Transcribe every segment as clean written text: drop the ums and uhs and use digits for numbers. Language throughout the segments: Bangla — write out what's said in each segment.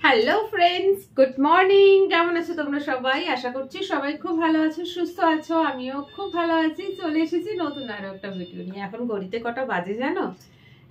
Hello friends, good morning. কেমন আছো তোমরা সবাই? আশা করছি সবাই খুব ভালো আছো, সুস্থ আছো। আমিও খুব ভালো আছি। চলে এসেছি নতুন আরো একটা ভিডিও নিয়ে। এখন ঘড়িতে কটা বাজে জানো?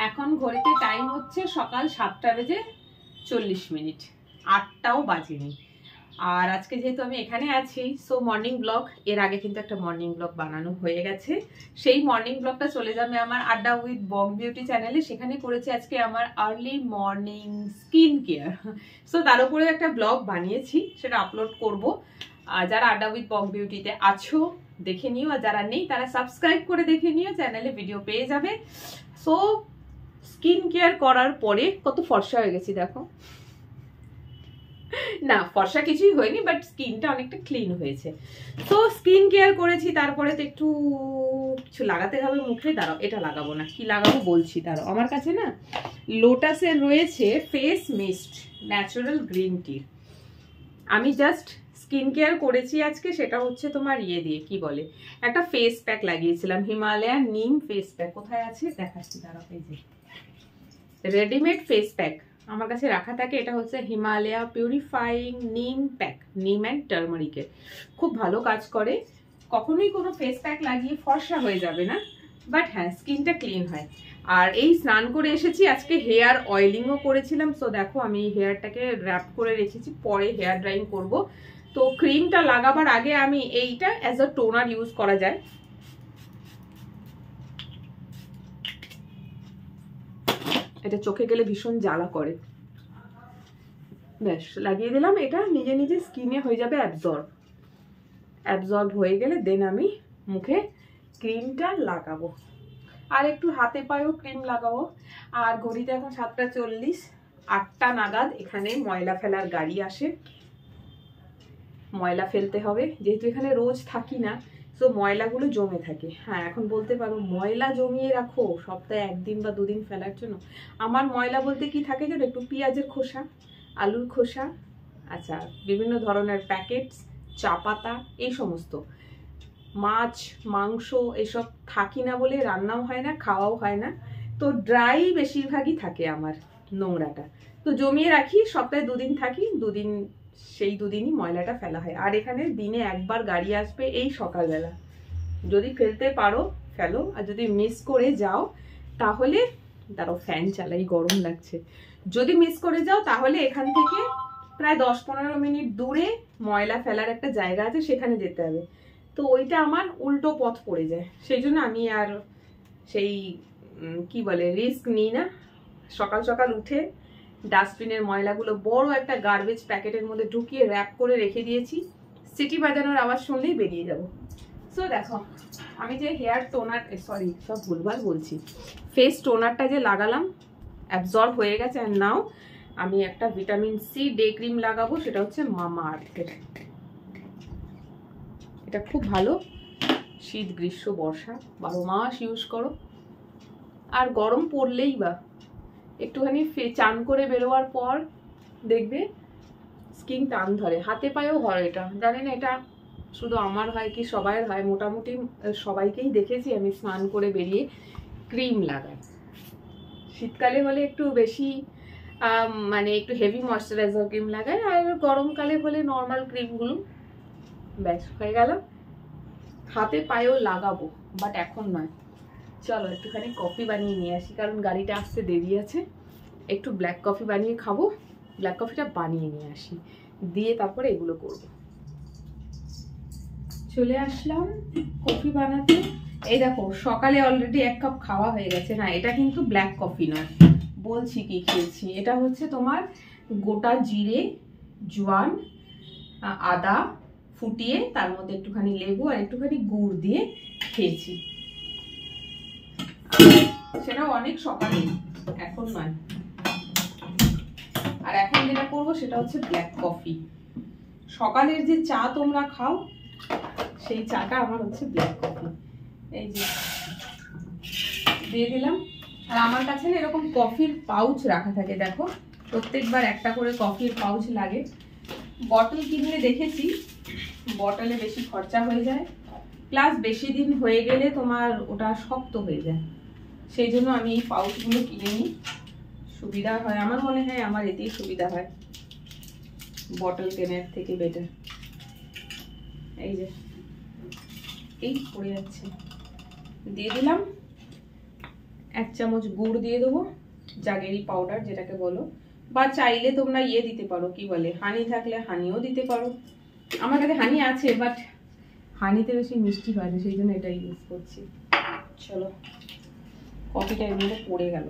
এখন ঘড়িতে টাইম হচ্ছে সকাল 7:40। 8টাও বাজেনি। আর আজকে যেহেতু আমি এখানে আছি, সো মর্নিং ব্লগ, এর আগে কিন্তু একটা মর্নিং ব্লগ বানানো হয়ে গেছে। সেই মর্নিং ব্লগটা চলে যাবে আমার আড্ডা উইথ বং বিউটি চ্যানেলে। সেখানে করেছি আজকে আমার early morning skin care. So তার উপরে একটা ব্লগ বানিয়েছি, সেটা আপলোড করব। যারা আড্ডা উইথ বং বিউটিতে আছো দেখে নিও, আর যারা নেই তারা সাবস্ক্রাইব করে দেখে নিও, চ্যানেলে ভিডিও পেয়ে যাবে। সো স্কিন কেয়ার করার পরে কত ফর্সা হয়ে গেছি দেখো। না, ফর্সা কিছুই হয়নি, বাট স্কিনটা অনেকটা ক্লিন হয়েছে। তো স্কিন কেয়ার করেছি, তারপরে তো একটু কিছু লাগাতে হবে মুখে। দাঁড়াও, এটা লাগাবো না, কি লাগাবো বলছি। দাঁড়াও, আমার কাছে না লোটাসের রয়েছে face mist natural green tea. আমি জাস্ট স্কিন কেয়ার করেছি আজকে, সেটা হচ্ছে তোমার দিয়ে কি বলে, একটা ফেস প্যাক লাগিয়েছিলাম, হিমালয়ান নিম ফেস প্যাক। কোথায় আছে দেখাচ্ছি, দাঁড়াও। এই যে রেডিমেড ফেস প্যাক আমার কাছে রাখা থাকে। এটা হচ্ছে হিমালয়া পিউরিফাইং নিম প্যাক, নিম অ্যান্ড টার্মারিকের। খুব ভালো কাজ করে। কখনোই কোনো ফেস প্যাক লাগিয়ে ফর্সা হয়ে যাবে না, বাট হ্যাঁ, স্কিনটা ক্লিন হয়। আর এই স্নান করে এসেছি, আজকে হেয়ার অয়েলিংও করেছিলাম। সো দেখো, আমি হেয়ারটাকে র্যাপ করে রেখেছি, পরে হেয়ার ড্রাইং করব। তো ক্রিমটা লাগাবার আগে আমি এইটা অ্যাজ আ টোনার ইউজ করা যায়। এটা চোখে গেলে ভীষণ জ্বালা করে। ব্যাস, লাগিয়ে দিলাম। এটা নিজে নিজে স্কিনে হয়ে যাবে অ্যাবজর্ব হয়ে গেলে দেন আমি মুখে ক্রিমটা লাগাবো, আর একটু হাতে পায়েও ক্রিম লাগাবো। আর ঘড়িতে এখন 7:40। 8টা নাগাদ এখানে ময়লা ফেলার গাড়ি আসে, ময়লা ফেলতে হবে। যেহেতু এখানে রোজ থাকি না, তো ময়লাগুলো জমে থাকে। হ্যাঁ, এখন বলতে পারো ময়লা জমিয়ে রাখো সপ্তাহে 1 দিন বা 2 দিন ফেলার জন্য। আমার ময়লা বলতে কি থাকে জানো? একটু পেঁয়াজের খোসা, আলুর খোসা, আচ্ছা বিভিন্ন ধরনের প্যাকেটস, চা পাতা, এই সমস্ত। মাছ মাংস এসব থাকি না বলে রান্নাও হয় না, খাওয়াও হয় না। তো ড্রাই বেশিরভাগই থাকে আমার নোংরাটা। তো জমিয়ে রাখি, সপ্তাহে 2 দিন থাকি, 2 দিন, সেই 2 দিনই ময়লাটা ফেলা হয়। আর এখানে দিনে একবার গাড়ি আসবে, এই সকালবেলা। যদি ফেলতে পারো ফেলো, আর যদি মিস করে যাও তাহলে, দাঁড়াও ফ্যান চালাই, গরম লাগছে। যদি মিস করে যাও তাহলে এখান থেকে প্রায় 10-15 মিনিট দূরে ময়লা ফেলার একটা জায়গা আছে, সেখানে যেতে হবে। তো ওইটা আমার উল্টো পথ পড়ে যায়, সেই জন্য আমি আর সেই কি বলে রিস্ক নিই না। সকাল সকাল উঠে ডাস্টবিনের ময়লাগুলো বড় একটা গার্বেজ প্যাকেটের মধ্যে ঢুকিয়ে র্যাপ করে রেখে দিয়েছি। সিটি বাজানোর আওয়াজ শুনলেই বেরিয়ে যাব। সো দেখো, আমি যে হেয়ার টোনার, সরি সব ভুলভাল বলছি, ফেস টোনারটা যে লাগালাম অ্যাবজর্ব হয়ে গেছে। আর নাও আমি একটা ভিটামিন সি ডে ক্রিম লাগাবো, সেটা হচ্ছে মামা আর্থের। এটা খুব ভালো, শীত গ্রীষ্ম বর্ষা 12 মাস ইউজ করো। আর গরম পড়লেই বা একটুখানি চান করে বেরোবার পর দেখবে স্কিন টান ধরে, হাতে পায়েও হয়। এটা জানি না এটা শুধু আমার হয় কি সবাইয়ের হয়, মোটামুটি সবাইকেই দেখেছি আমি স্নান করে বেরিয়ে ক্রিম লাগাই। শীতকালে হলে একটু বেশি মানে একটু হেভি ময়শ্চারাইজার ক্রিম লাগাই, আর গরমকালে হলে নর্মাল ক্রিমগুলো। ব্যাস হয়ে গেল। হাতে পায়েও লাগাবো, বাট এখন নয়। চলো একটুখানি কফি বানিয়ে নিয়ে আসি, কারণ গাড়িটা আসতে দেরি আছে। একটু ব্ল্যাক কফি বানিয়ে খাবো। ব্ল্যাক কফিটা বানিয়ে নিয়ে আসি, দিয়ে তারপরে এগুলো করব। চলে আসলাম কফি বানাতে। এই দেখো, সকালে অলরেডি 1 কাপ খাওয়া হয়ে গেছে। না, এটা কিন্তু ব্ল্যাক কফি নয়, বলছি কি খেয়েছি। এটা হচ্ছে তোমার গোটা জিরে, জোয়ান, আদা ফুটিয়ে তার মধ্যে একটুখানি লেবু আর একটুখানি গুড় দিয়ে খেয়েছি। সেটাও অনেক সকালে, এখন নয়। আর এখন যেটা করবো সেটা হচ্ছে ব্ল্যাক কফি। সকালের যে চা তোমরা খাও, সেই চাটা আমার হচ্ছে ব্ল্যাক কফি। এই যে দিয়ে দিলাম। আর আমার কাছে না এরকম কফির পাউচ রাখা থাকে, দেখো প্রত্যেকবার একটা করে কফির পাউচ লাগে। বটল কিনলে দেখেছি বটলে বেশি খরচা হয়ে যায়, প্লাস বেশি দিন হয়ে গেলে তোমার ওটা শক্ত হয়ে যায়। সেই জন্য আমি এই পাউচগুলো কিনে নিই, সুবিধা হয় আমার মনে হয়, আমার এতেই সুবিধা হয়। বটল কেনার থেকে বেটার। এই যে এই পড়ে যাচ্ছে, দিয়ে দিলাম 1 চামচ গুড় দিয়ে দেবো, জাগেরি পাউডার যেটাকে বলো, বা চাইলে তোমরা ইয়ে দিতে পারো, কি বলে হানি থাকলে হানিও দিতে পারো। আমার কাছে হানি আছে, বাট হানিতে বেশি মিষ্টি হয় না, সেই জন্য এটাই ইউজ করছি। চলো, কফিটা এর মধ্যে পড়ে গেল,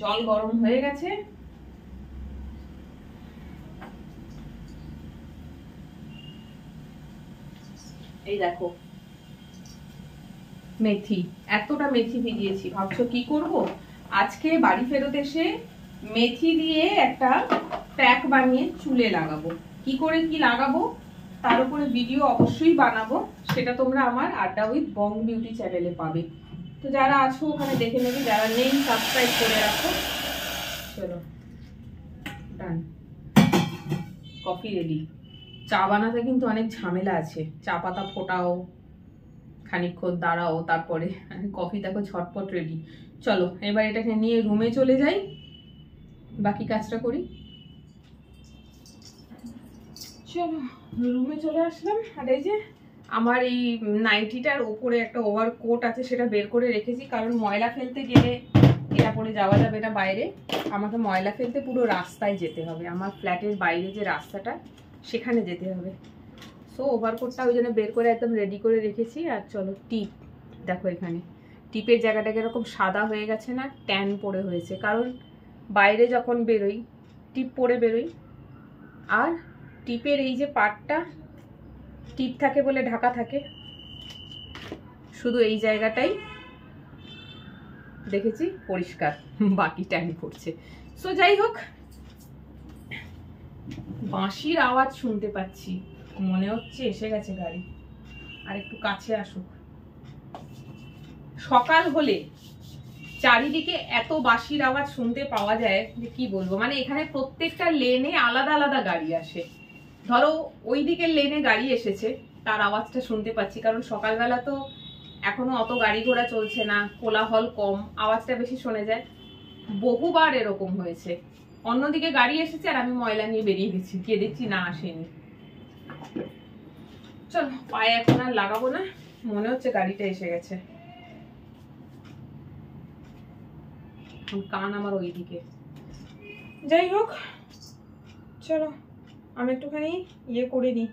জল গরম হয়ে গেছে। এই দেখো মেথি, এতটা মেথি ভিজিয়েছি। ভাবছো কি করব আজকে? বাড়ি ফেরত এসে মেথি দিয়ে একটা প্যাক বানিয়ে চুলে লাগাবো। কি করে কি লাগাবো তার উপরে ভিডিও অবশ্যই বানাবো, সেটা তোমরা আমার আড্ডা উইথ বং বিউটি চ্যানেলে পাবে। তো যারা আছো ওখানে দেখে নেবে, যারা নেই সাবস্ক্রাইব করে রাখো। চলো ডান, কফি রেডি। চা বানাতে কিন্তু অনেক ঝামেলা আছে, চা পাতা ফোটাও, খানিকক্ষণ দাঁড়াও, তারপরে কফি দেখো ঝটপট রেডি। চলো এবার এটাকে নিয়ে রুমে চলে যাই, বাকি কাজটা করি। চলো রুমে চলে আসলাম। আর এই যে আমার এই নাইটিটার ওপরে একটা ওভারকোট আছে, সেটা বের করে রেখেছি, কারণ ময়লা ফেলতে গেলে এটা পরে যাওয়া যাবে না বাইরে। আমাকে ময়লা ফেলতে পুরো রাস্তায় যেতে হবে, আমার ফ্ল্যাটের বাইরে যে রাস্তাটা সেখানে যেতে হবে। সো ওভারকোটটা ওই জন্য বের করে একদম রেডি করে রেখেছি। আর চলো টিপ দেখো, এখানে টিপের জায়গাটাকে এরকম সাদা হয়ে গেছে না, ট্যান পড়ে হয়েছে, কারণ বাইরে যখন বেরোই টিপ পরে বেরোই। আর টিপের এই যে পার্টটা টিপ থাকে বলে ঢাকা থাকে, শুধু এই জায়গাটাই দেখেছি পরিষ্কার, বাকি ট্যান পড়ছে। সো যাই হোক, বাঁশির আওয়াজ শুনতে পাচ্ছি, মনে হচ্ছে এসে গেছে গাড়ি। আর একটু কাছে আসুক। সকাল হলে চারিদিকে এত বাঁশির আওয়াজ শুনতে পাওয়া যায় যে কি বলবো, মানে এখানে প্রত্যেকটা লেনে আলাদা আলাদা গাড়ি আসে। ধরো ওই দিকের লেনে গাড়ি এসেছে, তার আওয়াজটা শুনতে পাচ্ছি, কারণ সকালবেলা তো এখনো অত গাড়ি ঘোড়া চলছে না, কোলাহল কম, আওয়াজটা বেশি শোনা যায়। বহুবার এরকম হয়েছে, অন্যদিকে গাড়ি এসেছে আর আমি ময়লা নিয়ে বেরিয়ে গেছি, গিয়ে দেখছি না আসেনি। চলো পায়ে এখন আর লাগাবো না, মনে হচ্ছে গাড়িটা এসে গেছে। কান আমার ওইদিকে। যাই হোক চলো আমি একটুখানি ইয়ে করে নিই,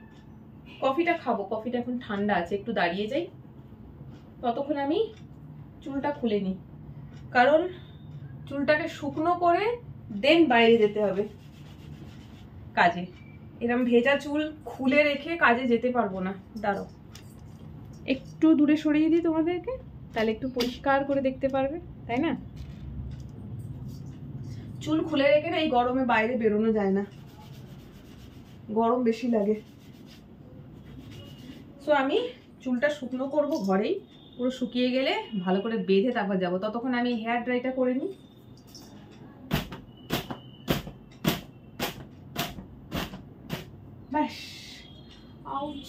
কফিটা খাবো। কফিটা এখন ঠান্ডা আছে, একটু দাঁড়িয়ে যাই, ততক্ষণ আমি চুলটা খুলে নিই, কারণ চুলটাকে শুকনো করে দেন বাইরে যেতে হবে কাজে। এরকম ভেজা চুল খুলে রেখে কাজে যেতে পারবো না। দাঁড়াও একটু দূরে সরিয়ে দিই তোমাদেরকে, তাহলে একটু পরিষ্কার করে দেখতে পারবে, তাই না? চুল খুলে রেখে না এই গরমে বাইরে বেরোনো যায় না, গরম বেশি লাগে। সো আমি চুলটা শুকনো করব ঘরেই, পুরো শুকিয়ে গেলে ভালো করে বেঁধে তারপর যাবো। ততক্ষণ আমি হেয়ার ড্রাইটা করে নিই। ব্যাস, আউচ।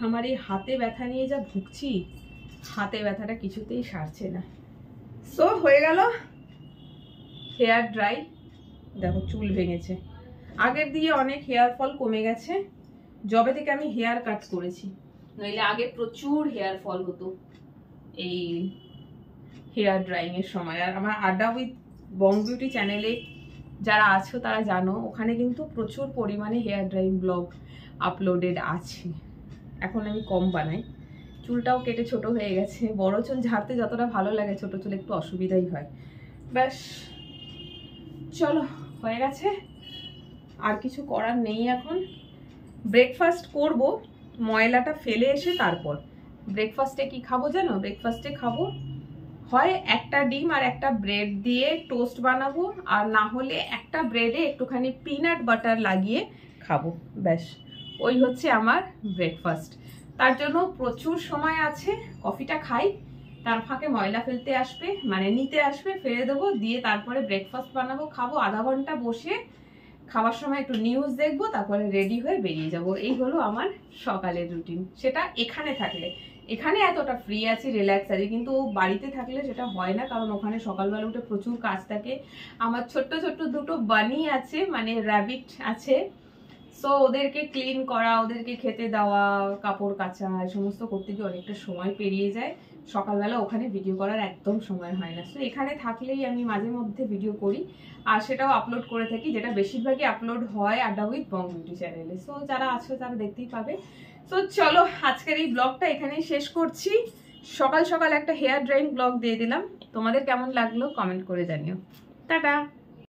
আমার এই হাতে ব্যথা নিয়ে যা ভুগছি, হাতে ব্যথাটা কিছুতেই সারছে না। সো হয়ে গেল হেয়ার ড্রাই। দেখো চুল ভেঙেছে, আগের দিয়ে অনেক হেয়ার ফল কমে গেছে যবে থেকে আমি হেয়ার কাট করেছি, নইলে আগে প্রচুর হেয়ার ফল হতো এই হেয়ার ড্রাইং এর সময়। আর আমার আড্ডা উইথ বং বিউটি চ্যানেলে যারা আছো তারা জানো, ওখানে কিন্তু প্রচুর পরিমাণে হেয়ার ড্রাইং ব্লগ আপলোডেড আছে। এখন আমি কম বানাই, চুলটাও কেটে ছোট হয়ে গেছে। বড় চুল ঝাড়তে যতটা ভালো লাগে, ছোট চুল একটু অসুবিধাই হয়। ব্যাস চলো হয়ে গেছে, আর কিছু করার নেই। এখন ব্রেকফাস্ট করব, ময়লাটা ফেলে এসে তারপর। ব্রেকফাস্টে কি খাবো জানো? ব্রেকফাস্টে খাবো হয় একটা ডিম আর একটা ব্রেড দিয়ে টোস্ট বানাবো, আর না হলে একটা ব্রেডে একটুখানি পিনাট বাটার লাগিয়ে খাবো। ব্যাস ওই হচ্ছে আমার ব্রেকফাস্ট। তার জন্য প্রচুর সময় আছে, কফিটা খাই, তার ফাঁকে ময়লা ফেলতে আসবে, মানে নিতে আসবে, ফেলে দেবো, দিয়ে তারপরে ব্রেকফাস্ট বানাবো, খাবো। আধা ঘন্টা বসে খাবার সময় একটু নিউজ দেখবো, তারপরে রেডি হয়ে বেরিয়ে যাব। এই হলো আমার সকালের রুটিন, সেটা এখানে থাকলে। এখানে এতটা ফ্রি আছি, রিল্যাক্স আছি, কিন্তু বাড়িতে থাকলে সেটা হয় না, কারণ ওখানে সকালবেলা উঠে প্রচুর কাজ থাকে। আমার ছোট্ট ছোট্ট দুটো বানি আছে, মানে র্যাবিট আছে, সো ওদেরকে ক্লিন করা, ওদেরকে খেতে দেওয়া, কাপড় কাচা, এই সমস্ত করতে গিয়ে অনেকটা সময় পেরিয়ে যায়। সকালবেলা ওখানে ভিডিও করার একদম সময় হয় না। সো এখানে থাকলেই আমি মাঝে মধ্যে ভিডিও করি, আর সেটাও আপলোড করে থাকি, যেটা বেশিরভাগই আপলোড হয় আড্ডা উইথ বং বিউটি চ্যানেলে। সো যারা আছো তারা দেখতেই পাবে। সো চলো আজকের এই ব্লগটা এখানেই শেষ করছি। সকাল সকাল একটা হেয়ার ড্রাইং ব্লগ দিয়ে দিলাম, তোমাদের কেমন লাগলো কমেন্ট করে জানিও। টাটা।